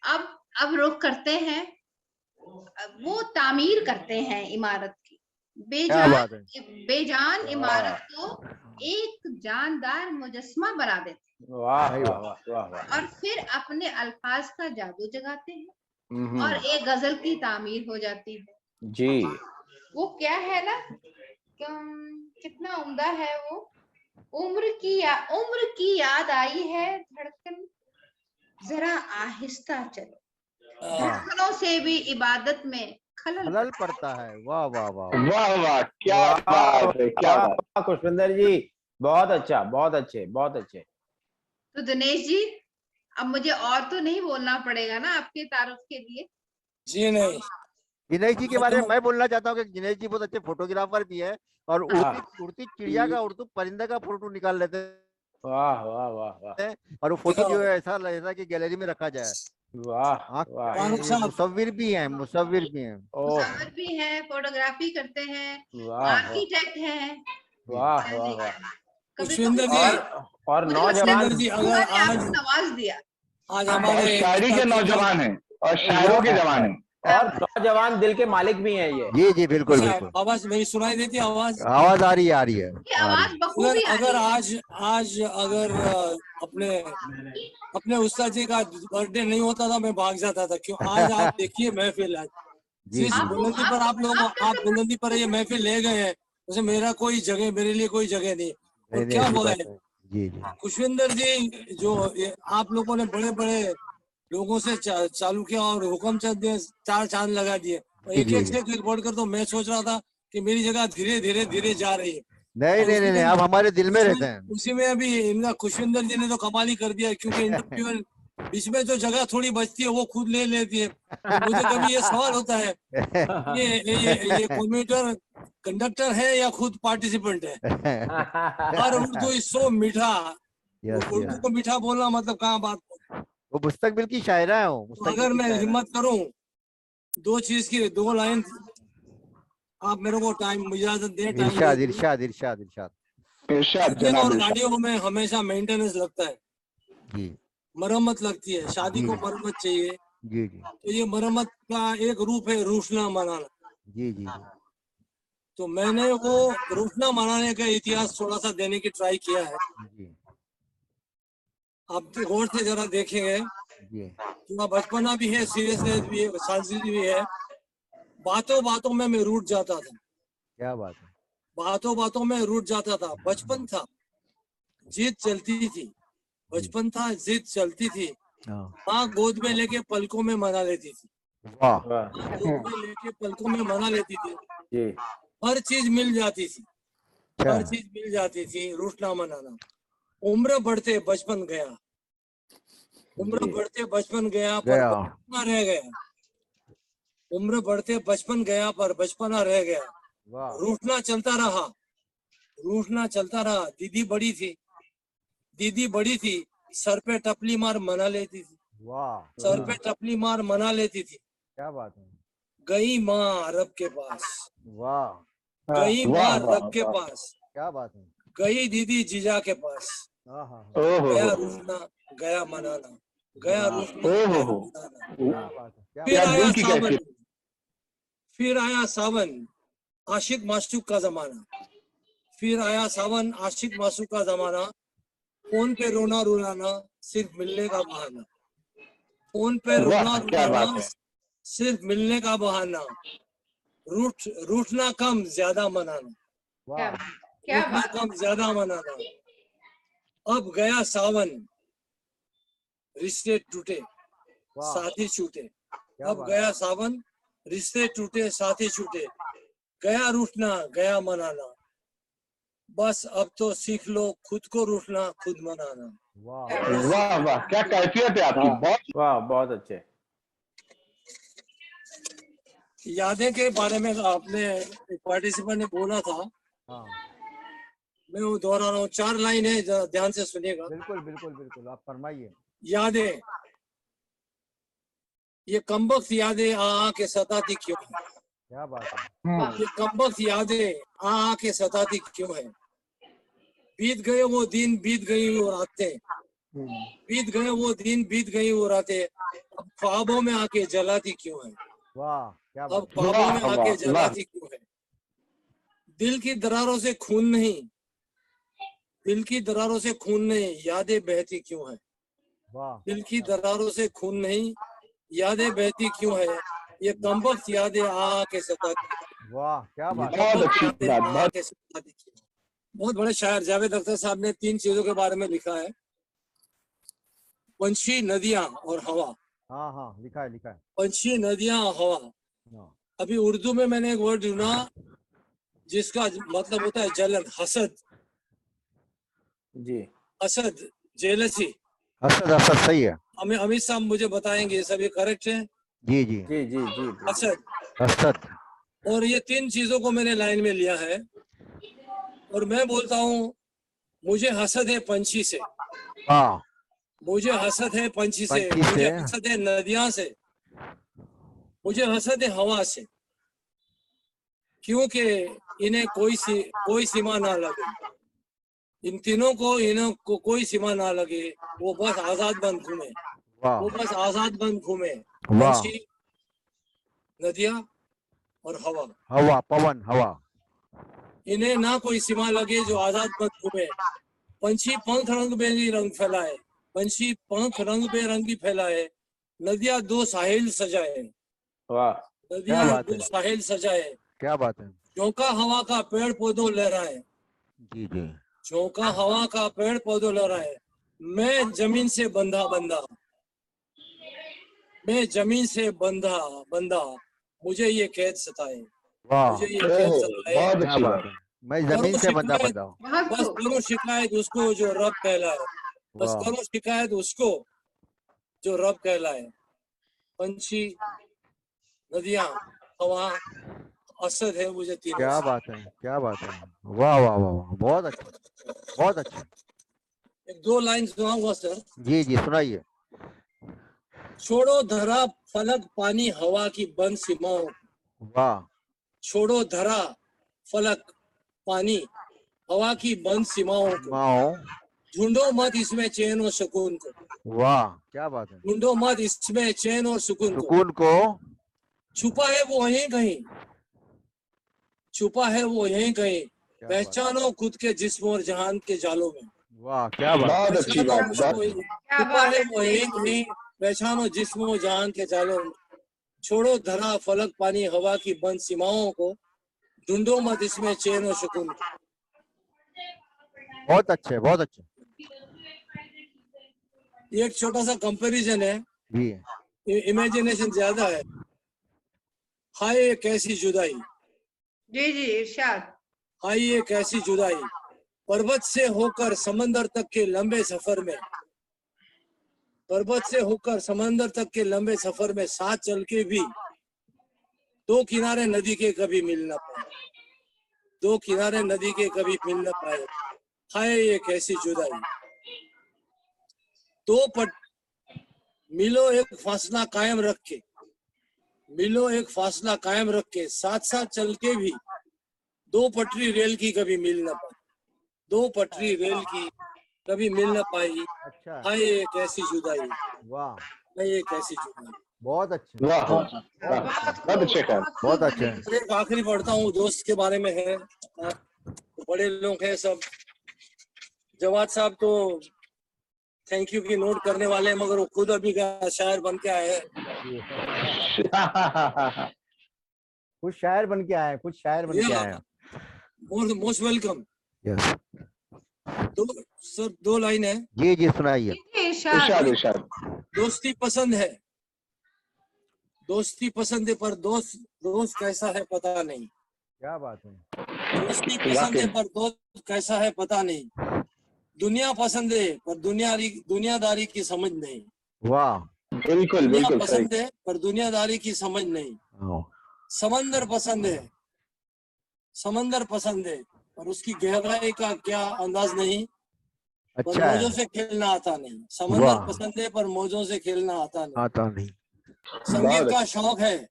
अब रुख करते हैं, वो तामीर करते हैं इमारत की। क्या बात है। बेजान इमारत को एक जानदार मुजस्मा बना देते हैं। वाह वाह वाह वाह। और फिर अपने अल्फाज का जादू जगाते हैं और हम्म, एक गजल की तामीर हो जाती है। जी। वो क्या है ना, कितना उम्दा है वो। उम्र की याद आई है धड़कन, जरा आहिस्ता चलो, धड़कनों से भी इबादत में खलल खलल पड़ता है। वाह वाह वाह वाह वाह, क्या वाह बात है, क्या वाह बात। वाह, खुशविंदर जी बहुत अच्छा, बहुत अच्छे, बहुत अच्छे। तो दिनेश जी, अब मुझे और तो नहीं बोलना पड़ेगा ना आपके तारुफ के लिए। जी नहीं, दिनेश जी के बारे में मैं बोलना चाहता हूँ कि दिनेश जी बहुत अच्छे फोटोग्राफर भी है और उड़ती चिड़िया का, उड़ती परिंदा का फोटो निकाल लेते वाह वाह वाह वाह हैं और वो फोटो जो है ऐसा कि गैलरी में रखा जाए। वाह वाह। मुसव्विर भी हैं, मुसव्विर भी हैं। मुसव्विर भी हैं, फोटोग्राफी करते हैं, वाह आर्किटेक्ट हैं। वाह वाह वाह। कभी पुष्पेंद्र कभी जी, और मुझे लगता है नौजवान जी, अगर खुदा ने आज आपको नवाज दिया। आज और हमारे शायरी के नौजवान हैं और शायरों के जवान हैं। और नौजवान दिल के मालिक भी हैं ये। जी जी बिल्कुल बिल्कुल। आवाज मेरी सुनाई देती है? आवाज आ रही है, आ रही है। ये आवाज बखूबी आ अगर रही है। आज अगर अपने उस्ताद जी का बर्थडे नहीं होता था, मैं भाग जाता था। क्यों? आज आप देखिए महफिल, आज जी जिस जी बुलंदी पर आप बुलंदी पर ये महफिल ले गए हैं, उसे मेरे लिए कोई जगह नहीं। और नहीं, क्या ऐसी बोले बात है। जी जी खुशविंदर जी, जो आप लोगों ने बड़े बड़े लोगों से चालू किया और हुक्म चंद ने 4 चांद लगा दिए, और जी, एक जी। एक से एक बढ़कर तो मैं सोच रहा था कि मेरी जगह धीरे धीरे धीरे जा रही है। नहीं और नहीं नहीं, आप हमारे दिल में रहते हैं। उसी में अभी इनका खुशविंदर जी ने तो कमाल ही कर दिया, क्योंकि इंटरव्यू बीच में जो जगह थोड़ी बचती है वो खुद ले लेती है। तो मुझे कभी ये सवाल होता है, ये कम्यूटर कंडक्टर है या खुद पार्टिसिपेंट है? और उर्दू इज सो मीठा, उर्दू को मीठा बोलना मतलब कहाँ बात। वो मुस्तकबिल की शायरा है वो। तो अगर मैं हिम्मत करूं, 2 चीज की 2 लाइन, आप मेरे को टाइम इजाजत दें। इरशाद इरशाद इरशाद इरशाद। इरशाद ट्रेन जनाब, और इरशाद। गाड़ियों में हमेशा मेंटेनेंस लगता है, जी मरम्मत लगती है। शादी जी को मरम्मत चाहिए, जी जी तो ये मरम्मत का एक रूप है रूठना मनाना। जी जी तो मैंने वो रूठना मनाने का इतिहास थोड़ा सा देने की ट्राई किया है। जी आप गौर से जरा देखेंगे, जी। थोड़ा बचपना भी है, सीरियसनेस भी है, सांस्कृतिक भी है। बातों बातों में मैं रूठ जाता था, क्या बात है। बातों बातों में रूठ जाता था। बचपन था, जिद चलती थी, बचपन था, जिद चलती थी। माँ गोद में लेके पलकों में मना लेती थी, वाह गोद में लेके पलकों में मना लेती थी। जी। हर चीज मिल जाती थी, हर चीज मिल जाती थी, रूठना मनाना। उम्र बढ़ते बचपन गया, उम्र बढ़ते बचपन गया, पर बचपना रह गया। उम्र बढ़ते बचपन गया, पर बचपना रह गया। रूठना चलता रहा, रूठना चलता रहा। दीदी बड़ी थी, दीदी बड़ी थी, सर पे टपली मार मना लेती थी, सर पे टपली मार मना लेती थी। क्या बात है। गई माँ अरब के पास, वाह गई माँ अरब के पास, क्या बात है। गई दीदी जीजा के पास। गया रूठना गया मनाना, गया रूठना गया मनाना। फिर आया सावन, फिर आया सावन, आशिक माशूक का जमाना। फिर आया सावन, आशिक माशूक का जमाना। फोन पे रोना रुलाना, सिर्फ मिलने का बहाना। फोन पे रोना रुलाना, सिर्फ मिलने का बहाना। रूठना कम ज्यादा मनाना, रूठना कम ज्यादा मनाना। अब गया सावन, रिश्ते टूटे साथी छूटे। अब गया सावन, रिश्ते टूटे साथी छूटे। गया रूठना गया मनाना, बस अब तो सीख लो खुद को रूठना खुद मनाना। वाह वाह, क्या कैफियत है आपकी। बहुत वाह, बहुत अच्छे। यादें के बारे में आपने पार्टिसिपेंट ने बोला था, मैं वो दोहरा रहा हूँ। 4 लाइन है, ध्यान से सुनिएगा। बिल्कुल बिल्कुल बिल्कुल, आप फरमाइए। यादें, ये कमबख्त यादें आ के सताती क्यों है? क्या बात है। ये कमबख्त यादें आ के सताती क्यों है? बीत गए वो दिन, बीत गई वो रातें, बीत गए वो दिन, बीत गई वो रातें, अब ख्वाबों में आके जलाती क्यों है? वाह क्या अब बात है। ख्वाबों में वाह, आके वाह, जलाती क्यों है? दिल की दरारों से खून नहीं, दिल की दरारों से खून नहीं, यादें बहती क्यों है? वाह दिल की दरारों से खून नहीं, यादें बहती क्यों है? ये कमबख्त यादें आके सताती है। वाह क्या बात है। बहुत अच्छी बात, बहुत आके सताती क्यों है? बहुत बड़े शायर जावेद अख्तर साहब ने 3 चीजों के बारे में लिखा है, पंछी, नदियां और हवा। हाँ हाँ लिखा है लिखा है। पंछी, नदियां और हवा। हाँ, अभी उर्दू में मैंने एक वर्ड ढूंढा जिसका मतलब होता है जलन, हसद, जी हसद, जेलसी। असद असद सही है। अमित साहब मुझे बताएंगे ये सब ये करेक्ट है? जी जी जी जी जी हसद। असद। और ये 3 चीजों को मैंने लाइन में लिया है और मैं बोलता हूँ मुझे हसद है पंछी से, हाँ मुझे हसद है पंछी से, पंछी मुझे से। हसद है नदियां से, मुझे हसद है हवा से, क्योंकि इन्हें कोई सीमा ना लगे। इन तीनों को इन्हें को कोई सीमा ना लगे, वो बस आजाद बन घूमे, वाह वो बस आजाद बन घूमे। वाह। पंछी, नदियां और हवा, हवा पवन हवा। इन्हें ना कोई सीमा लगे, जो आजाद बन घूमे। पंछी पंख रंग बेरंगी रंग फैलाए, पंछी पंख रंग बेरंगी फैलाए, नदियां 2 साहिल सजाए, वाह नदियां क्या बात 2 है। साहिल सजाए, क्या बात है। झोंका हवा का पेड़ पौधों लहराए, जी जी झोंका हवा का पेड़ पौधों लहराए। मैं जमीन से बंधा बंधा, मैं जमीन से बंधा बंधा, मुझे ये कैद सताए, वाह मुझे ये कैद ओहो, सताए। बहुत क्या अच्छी बात बात। है। मैं जमीन करो से बंधा शिकायत, बंधा हूँ। बहुत बस खूब। करो शिकायत उसको जो रब कहलाए, बस वाह करो शिकायत उसको जो रब कहलाए। पंछी, नदियां, हवा, असद है मुझे तीनों क्या से। बात है क्या बात है। वाह वाह वाह वाह बहुत अच्छे बहुत अच्छे। एक 2 लाइन सुनाऊंगा सर। जी जी सुनाइए। छोड़ो धरा फलक पानी हवा की बंद सीमाओं, वाह छोड़ो धरा फलक पानी हवा की बंद सीमाओं को, माओ। ढूंढो मत इसमें चैन और सुकून को, वाह क्या बात है। ढूंढो मत इसमें चैन और सुकून को। सुकून को। छुपा है वो यहीं कहीं, छुपा है वो यहीं कहीं, क्या बात है। पहचानो खुद के जिस्म और जहान के जालों में, वाह क्या बात है। बहुत अच्छी पहचानो बात, उसको, बहुत क्या छुपा बात है है। वो यहीं कहीं, पहचानो जिस्म और जहान के जालों में। छोड़ो धरा फलक पानी हवा की बंद सीमाओं को, ढूंढो मत इसमें चैन और सुकून को। बहुत अच्छे बहुत अच्छे। ये एक छोटा सा कंपैरिजन है, जी इमेजिनेशन ज्यादा है। हाय ये कैसी जुदाई, जी जी इरशाद। हाय ये कैसी जुदाई, पर्वत से होकर समंदर तक के लंबे सफर में, पर्वत से होकर समंदर तक के लंबे सफर में साथ चल के भी 2 किनारे नदी के कभी मिल न पाए, 2 किनारे नदी के कभी मिल न पाए। हाय ये कैसी जुदाई, 2 पट मिलो एक फासला कायम रख के, मिलो एक फासला कायम रख के, साथ साथ चल के भी 2 पटरी रेल की कभी मिल न पाई, 2 पटरी रेल की कभी मिल न पाई। अच्छा है। हाय ये कैसी जुदाई, वाह हाय ये कैसी जुदाई। बहुत अच्छे वाह वाह, बहुत अच्छे बहुत अच्छे ख्याल। बहुत अच्छे। एक आखिरी पढ़ता हूँ, दोस्त के बारे में है, बड़े लोग हैं सब। जवाद साहब तो थैंक यू की नोट करने वाले हैं, मगर वो खुद अभी का शायर बन के आए हैं। कुछ शायर बन के आए कुछ शायर बन के आए। Most welcome. Yes sir 2 line है। जी जी सुनाइए। जी, इरशाद। इरशाद इरशाद। दोस्ती पसंद है, दोस्ती पसंद है, पर दोस्त कैसा है पता नहीं, क्या बात है। दोस्ती पसंद है पर दोस्त कैसा है पता नहीं, दुनिया पसंद है पर दुनियादारी की समझ नहीं, वाह बिल्कुल दुनिया बिल्कुल सही। पसंद है पर दुनियादारी की समझ नहीं, हाँ, समंदर पसंद है, समंदर पसंद है पर उसकी गहराई का क्या अंदाज नहीं, पर अच्छा मौजों है। से खेलना आता नहीं, समंदर वाह पसंद है पर मौजों से खेलना आता नहीं। आता नहीं। संगीत बहुत का शौक है,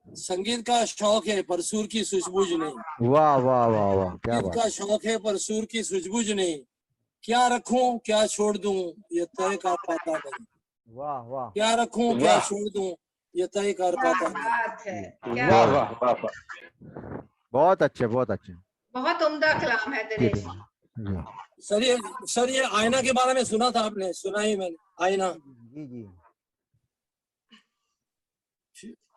संगीत का शौक है पर सुर की सूझबूझ नहीं, वाह वाह वाह वाह क्या संगीत बात का है। शौक है पर सुर की सूझबूझ नहीं, क्या रखूं क्या छोड़ दूं ये तय कर पाता नहीं। वाह वाह क्या रखूं क्या वाह। छोड़ दूं ये तय कर क्या पाता नहीं। बात है, क्या वाह बात। वाह वाह वाह। बहुत अच्छे बहुत अच्छे। बहुत उम्दा कलाम है जी दिनेश जी जी। जी सर ये आईना के बारे में सुना था आपने? सुना ही मैंने आईना। जी जी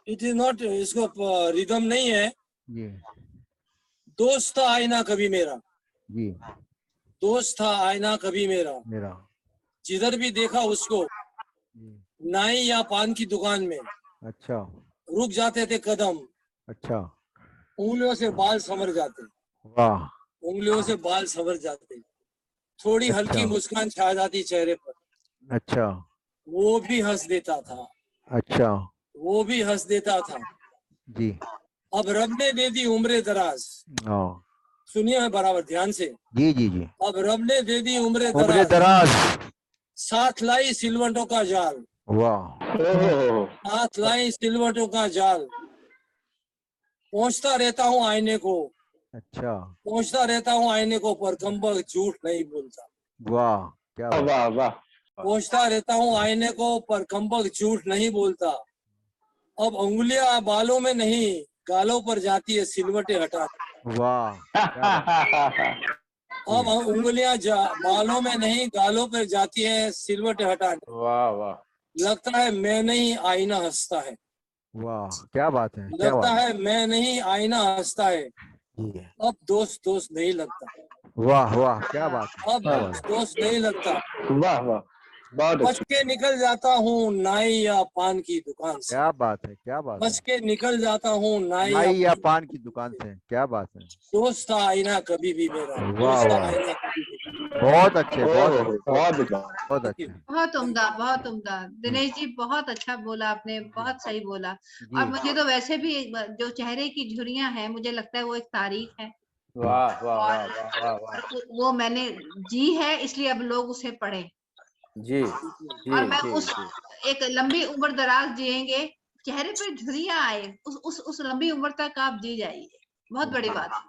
इट इज नॉट, इसको रिदम नहीं है। जी दोस्त था आईना कभी मेरा, जी दोस्त था आईना कभी मेरा, मेरा जिधर भी देखा उसको जी नाई या पान की दुकान में अच्छा रुक जाते थे कदम, अच्छा उंगलियों से बाल संवर जाते, वाह उंगलियों से बाल संवर जाते, थोड़ी अच्छा हल्की मुस्कान छा जाती चेहरे पर, अच्छा वो भी हंस देता था, अच्छा वो भी हंस देता था। जी अब रब ने दे दी उम्र दराज, हाँ सुनिए है बराबर ध्यान से। जी जी जी अब रब ने दे दी उम्र उम्र दराज, दराज साथ लाई सिलवटों का जाल, वाह ओहो, साथ लाई सिलवटों का जाल, पहुंचता रहता हूँ आईने को, अच्छा पहुंचता रहता हूँ आईने को, पर कमबख्त झूठ नहीं बोलता। वाह क्या बात वाह वाह। पहुंचता रहता हूँ आईने को, पर कमबख्त झूठ नहीं बोलता। अब उंगलियां बालों में नहीं गालों पर जाती है सिलवटें हटा के। वाह क्या बात अब उंगलियां बालों में नहीं गालों पर जाती है सिलवटें हटाने। वाह वाह। लगता है मैं नहीं आईना हंसता है, वाह क्या बात है क्या लगता बात है मैं नहीं आईना हंसता है। जी अब दोस्त दोस्त नहीं लगता, वाह वाह क्या बात है अब क्या बात दोस्त नहीं लगता। वाह वाह बहुत बच अच्छी। के निकल जाता हूँ नाई या पान की दुकान से, क्या बात है क्या बात है बच के निकल जाता हूँ नाई या नाई या पान की दुकान से क्या बात है दोस्त था आईना कभी भी मेरा, वाह दोस्त था वाह आईना कभी भी मेरा। बहुत अच्छे बहुत ओहो, अच्छे बहुत अच्छा। बहुत अच्छे बहुत उम्दा, बहुत उम्दा दिनेश जी, बहुत अच्छा बोला आपने, बहुत सही बोला। जी और मुझे तो वैसे भी जो चेहरे की झुर्रियां हैं, मुझे लगता है वो एक तारीफ है। वाह वाह और, वाह वाह वाह वाह। और वो मैंने जी है, इसलिए अब लोग उसे पढ़ें। जी जी और मैं जी उस जी। एक लंबी उम्र दराज जिएंगे, चेहरे पे झुर्रियां आए, उस लंबी उम्र तक आप जी जाइए, बहुत बड़ी बात है।